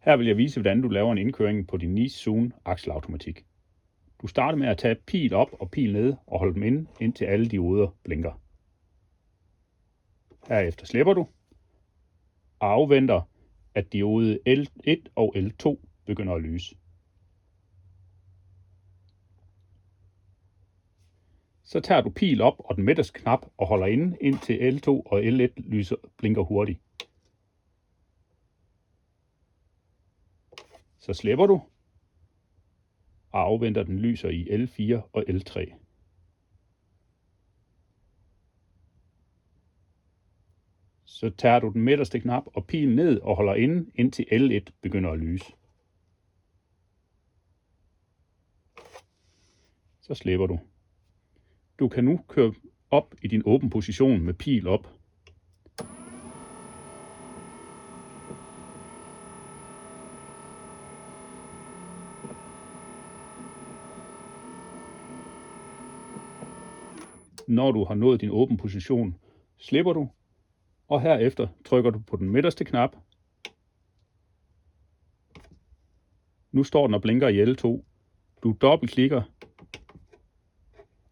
Her vil jeg vise, hvordan du laver en indkøring på din Nice Zoom akselautomatik. Du starter med at tage pil op og pil ned og holde dem inde, indtil alle dioder blinker. Herefter slipper du og afventer, at diode L1 og L2 begynder at lyse. Så tager du pil op og den midterste knap og holder inde, indtil L2 og L1 blinker hurtigt. Så slipper du og afventer, at den lyser i L4 og L3. Så tager du den midterste knap og pil ned og holder inde, indtil L1 begynder at lyse. Så slipper du. Du kan nu køre op i din åben position med pil op. Når du har nået din åben position, slipper du, og herefter trykker du på den midterste knap. Nu står den og blinker i L2. Du dobbeltklikker,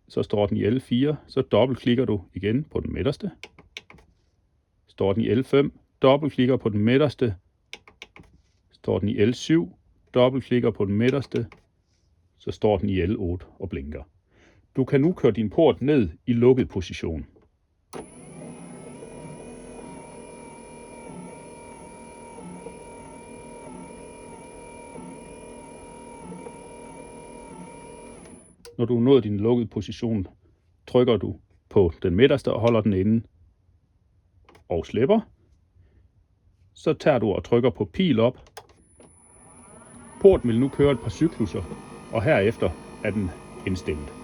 så står den i L4, så dobbeltklikker du igen på den midterste. Står den i L5, dobbeltklikker på den midterste. Står den i L7, dobbeltklikker på den midterste, så står den i L8 og blinker. Du kan nu køre din port ned i lukket position. Når du er nået din lukkede position, trykker du på den midterste og holder den inde og slipper. Så tager du og trykker på pil op. Porten vil nu køre et par cyklusser, og herefter er den indstillet.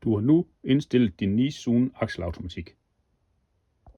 Du har nu indstillet din Nice Zoom akselautomatik.